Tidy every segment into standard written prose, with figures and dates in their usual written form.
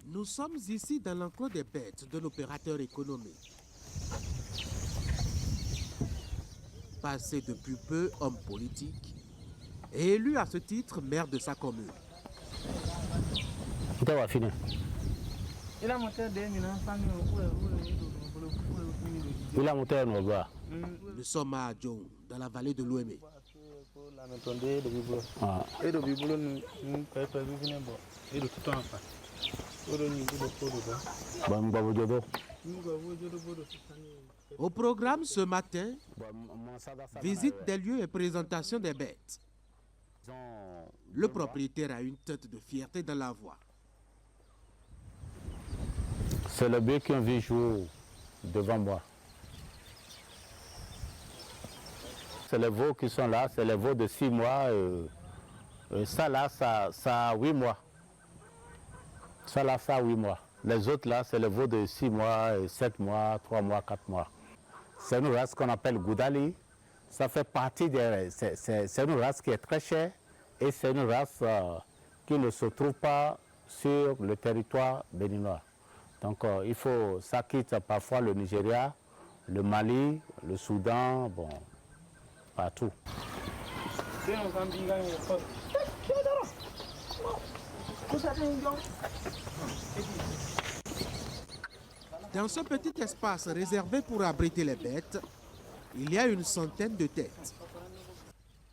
Nous sommes ici dans l'enclos des bêtes d'un opérateur économique. Passé depuis peu homme politique et élu à ce titre maire de sa commune. Nous sommes à Adjong, dans la vallée de l'Ouémé. Au programme ce matin, visite des lieux et présentation des bêtes. Le propriétaire a une tête de fierté dans la voix. C'est le bœuf qui vient jouer devant moi. C'est les veaux qui sont là, c'est les veaux de 6 mois. Ça là, ça a 8 mois. Ça là, ça a 8 mois. Les autres là, c'est les veaux de 6 mois, 7 mois, 3 mois, 4 mois. C'est une race qu'on appelle Goudali. Ça fait partie des... C'est une race qui est très chère et c'est une race qui ne se trouve pas sur le territoire béninois. Donc il faut, ça quitte parfois le Nigeria, le Mali, le Soudan, bon, partout. Dans ce petit espace réservé pour abriter les bêtes, il y a une centaine de têtes.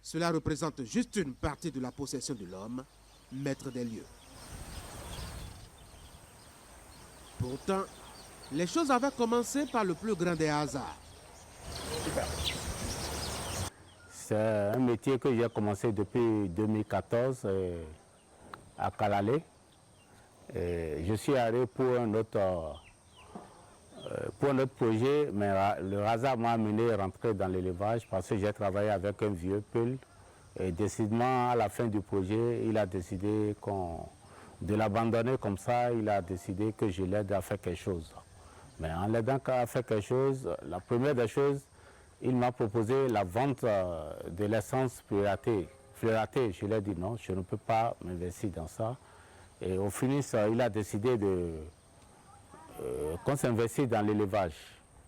Cela représente juste une partie de la possession de l'homme, maître des lieux. Pourtant, les choses avaient commencé par le plus grand des hasards. C'est un métier que j'ai commencé depuis 2014 à Kalalé. Je suis allé pour un autre projet, mais le hasard m'a amené à rentrer dans l'élevage parce que j'ai travaillé avec un vieux Peul. Et décidément, à la fin du projet, il a décidé de l'abandonner comme ça. Il a décidé que je l'aide à faire quelque chose. Mais en l'aidant à faire quelque chose, la première des choses, il m'a proposé la vente de l'essence fluoratée. Je lui ai dit non, je ne peux pas m'investir dans ça. Et au finish, il a décidé qu'on s'investit dans l'élevage.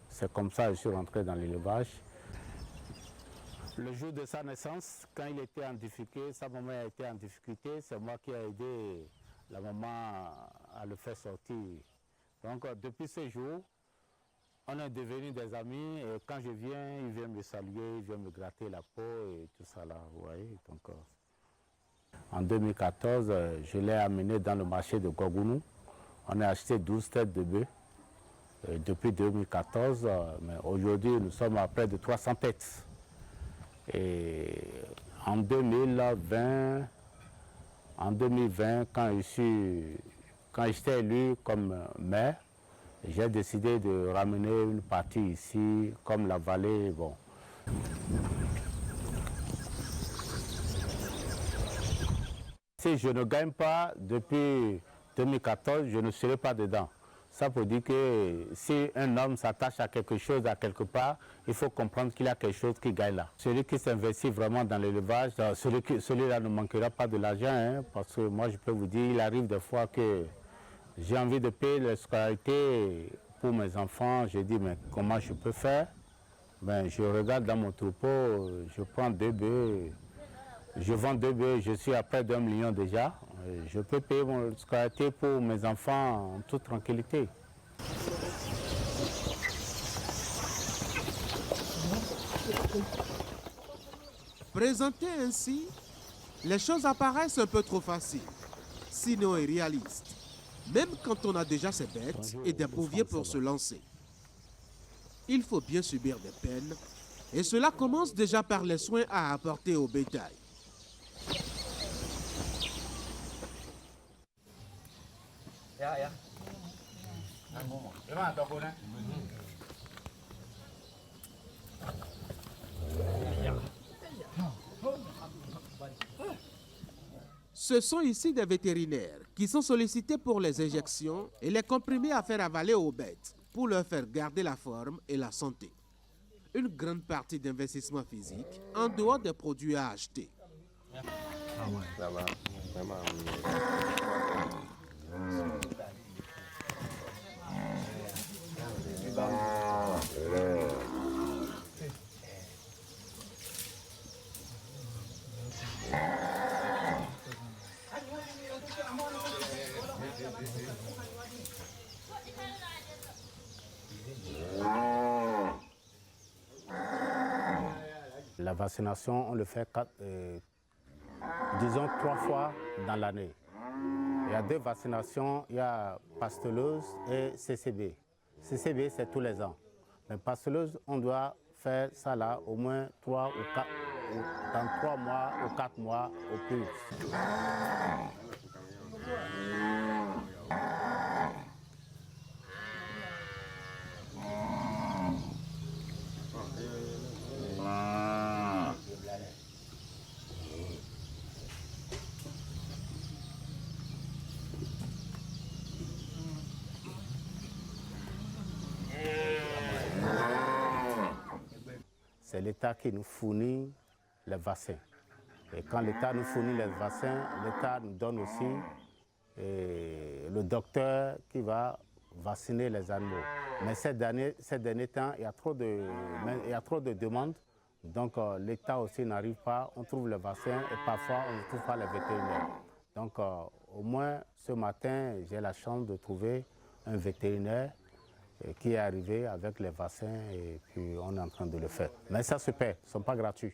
C'est comme ça que je suis rentré dans l'élevage. Le jour de sa naissance, quand il était en difficulté, sa maman a été en difficulté, c'est moi qui ai aidé la maman à le faire sortir. Donc depuis ce jour, on est devenus des amis et quand je viens, il vient me saluer, il vient me gratter la peau et tout ça là, vous voyez. Donc, en 2014, je l'ai amené dans le marché de Gogounou. On a acheté 12 têtes de bœufs depuis 2014, mais aujourd'hui nous sommes à près de 300 têtes. Et en 2020, quand j'étais élu comme maire, j'ai décidé de ramener une partie ici, comme la vallée. Bon. Si je ne gagne pas depuis 2014, je ne serai pas dedans. Ça peut dire que si un homme s'attache à quelque chose, à quelque part, il faut comprendre qu'il y a quelque chose qui gagne là. Celui qui s'investit vraiment dans l'élevage, celui-là ne manquera pas de l'argent, hein, parce que moi je peux vous dire, il arrive des fois que j'ai envie de payer la scolarité pour mes enfants. Je dis, mais comment je peux faire? Ben, je regarde dans mon troupeau, je prends 2 bœufs, je vends 2 bœufs, je suis à près d'1 million déjà. Je peux payer mon scolarité pour mes enfants en toute tranquillité. Présenté ainsi, les choses apparaissent un peu trop faciles, sinon irréalistes, même quand on a déjà ses bêtes et des bouviers pour se lancer. Il faut bien subir des peines, et cela commence déjà par les soins à apporter au bétail. Ce sont ici des vétérinaires qui sont sollicités pour les injections et les comprimés à faire avaler aux bêtes pour leur faire garder la forme et la santé. Une grande partie d'investissement physique en dehors des produits à acheter. La vaccination, on le fait disons 3 fois dans l'année. Il y a 2 vaccinations, il y a pasteurose et CCB. CCB, c'est tous les ans. Mais pasteurose, on doit faire ça là au moins 3 ou 4, dans 3 mois ou 4 mois au plus. C'est l'État qui nous fournit les vaccins. Et quand l'État nous fournit les vaccins, l'État nous donne aussi le docteur qui va vacciner les animaux. Mais ces derniers temps, il y a trop de demandes. Donc l'État aussi n'arrive pas, on trouve les vaccins et parfois on ne trouve pas les vétérinaires. Donc au moins ce matin, j'ai la chance de trouver un vétérinaire qui est arrivé avec les vaccins et puis on est en train de le faire. Mais ça se paie, ils ne sont pas gratuits.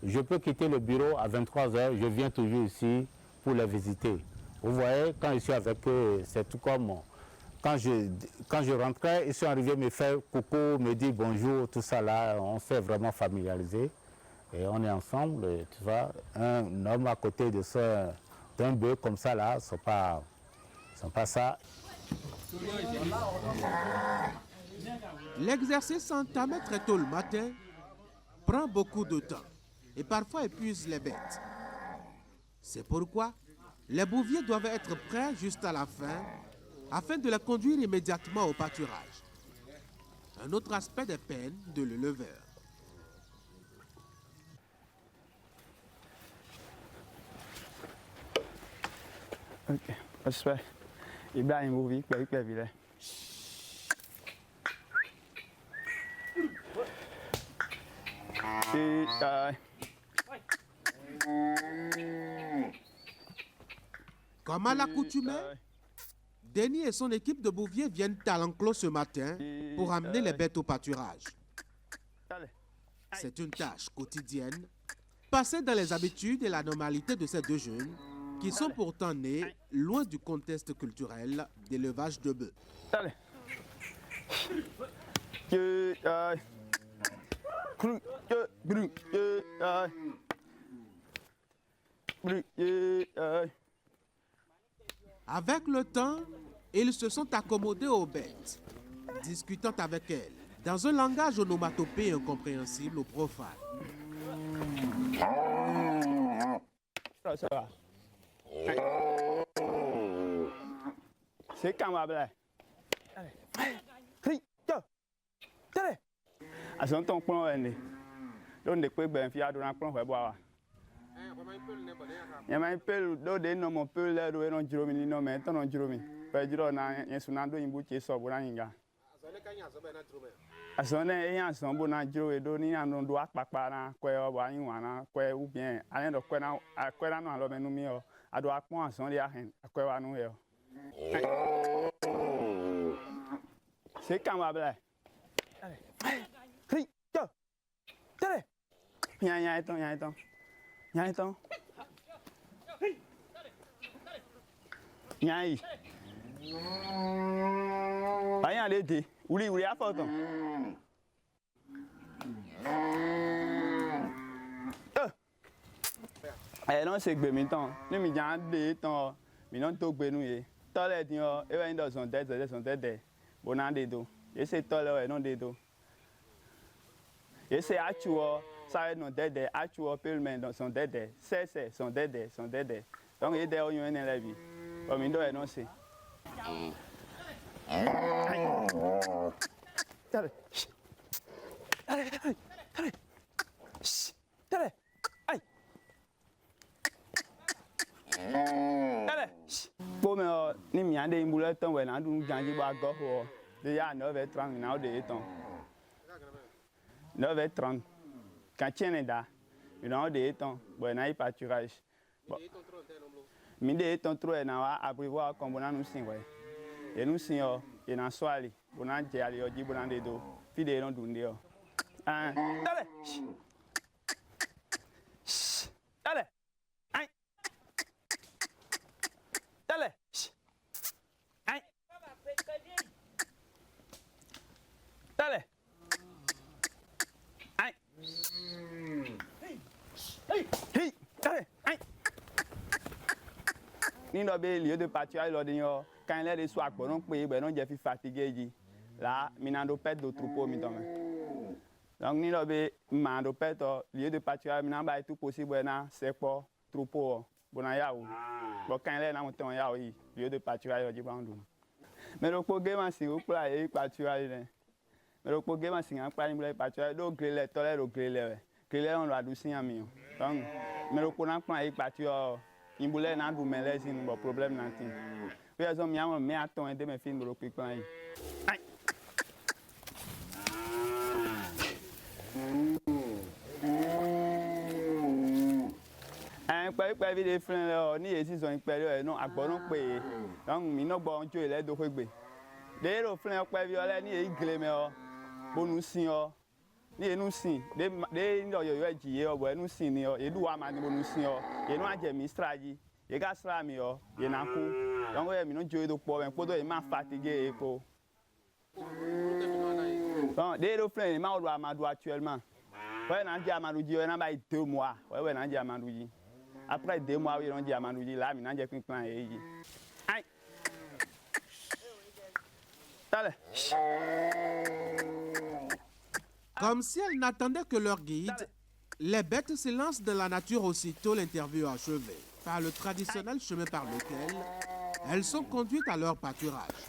Je peux quitter le bureau à 23 h, je viens toujours ici pour les visiter. Vous voyez, quand je suis avec eux, c'est tout comme quand je rentrais, ils sont arrivés me faire coucou, me dire bonjour, tout ça là, on s'est vraiment familiarisé. Et on est ensemble, tu vois, un homme à côté d'un bœuf comme ça là, c'est pas ça. L'exercice entamé très tôt le matin prend beaucoup de temps et parfois épuise les bêtes. C'est pourquoi les bouviers doivent être prêts juste à la fin afin de les conduire immédiatement au pâturage. Un autre aspect des peines de l'éleveur. Ok, j'espère. Il y a un bouvier qui est là. Comme à l'accoutumée, Denis et son équipe de bouviers viennent à l'enclos ce matin pour amener les bêtes au pâturage. C'est une tâche quotidienne, passée dans les habitudes et la normalité de ces 2 jeunes qui sont pourtant nés loin du contexte culturel d'élevage de bœufs. Avec le temps, ils se sont accommodés aux bêtes, discutant avec elles dans un langage onomatopée incompréhensible aux profanes. Ça va. C'est quand même là. Allez. Allez. À son temps, on est né. Donc, des coups, ben, fier de l'emploi, on va boire. Il y a un peu de nom, on peut l'air de non Jérôme, non, mais non Jérôme. Pas Jérôme, un sonando, une boutique sur Bouranga. À son nez, il y a un son bon Jérôme et donné un nom droit, papa, quoi, quoi, ou bien, à l'un de quoi, à quoi, non, alors, nous, mieux, à droit, point, son lien, à quoi, nous, c'est quand même là. Allez. Allez. Il y a un temps. Nyai. Aïe, allez, t'es. Ouli, à photo. non c'est que maintenant nous mi jan de temps mi non to gbe nu ye to le din o e wa ndo son tete bonande do e se to le e non de do e se achu o sa no dede achu o pelmen dans son dede c'est son dede donc e de o yun en la vie o mi ndo e non se Dale. Bon, mais ni mi ande imbule ton we na du janji ba go ho. De ya 9h30 na o de ton. 9h30. Quand tienne da. Mi na o de ton. Bo na i pâturage. Mi de ton trop na wa abrivoir comme on nous sin we. Et nous sin o, et na swali. Bona je ali o ji bona de do. Fi de non dunde o. Ah, dale. Dale. Ai. Dale. Ai. Dale. Ai. Hey. Dale. Ai. Ni no be lieu de pâturage lo de yo. Quand il est de soir, non payé, ben non j'ai fait fatigué. Là, minando pète de troupeau mi tombe. Donc ni lobe mando pète lieu de pâturage, minamba tout possible na c'est pas troupeau. Bona yaou. Bon quand il est na monton yaou, lieu de pâturage di bandu. Mais le programme c'est au plat et pâturage. Mais le programme c'est en plat ni pâturage, donc griller tolère le griller. Griller on doit doucer en mieux. Donc mais le programme et pâturage, il voulait na du mêler sin bon problème nanti. Puis ils ont mis un mais attends de mes films de l'occupant. Pas des freins ni ici sont période non à bon payé donc mi no bon jo ile do kwegbe de ro frein pa violet ni e gle me o bonu sin o ni enu sin de ndo yo yo ji e o bo enu sin ni o e du wa ma ni bonu sin o e no aje mi straji e ga sra mi o e na ku donc e mi no jo do po ben podo e ma fatigué e ko donc de ro frein ma o do amadu actuellement ouais na ji amadu ji o na ba 2 mois ouais na ji amadu ji. Après 2 mois, ils ont dit à Manoudi, là, maintenant j'ai pris plein et aïe! Allez! Comme si elles n'attendaient que leur guide, les bêtes se lancent dans la nature aussitôt l'interview achevée, par le traditionnel chemin par lequel elles sont conduites à leur pâturage.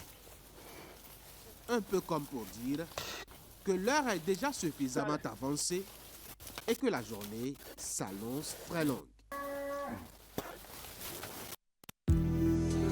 Un peu comme pour dire que l'heure est déjà suffisamment avancée et que la journée s'annonce très longue.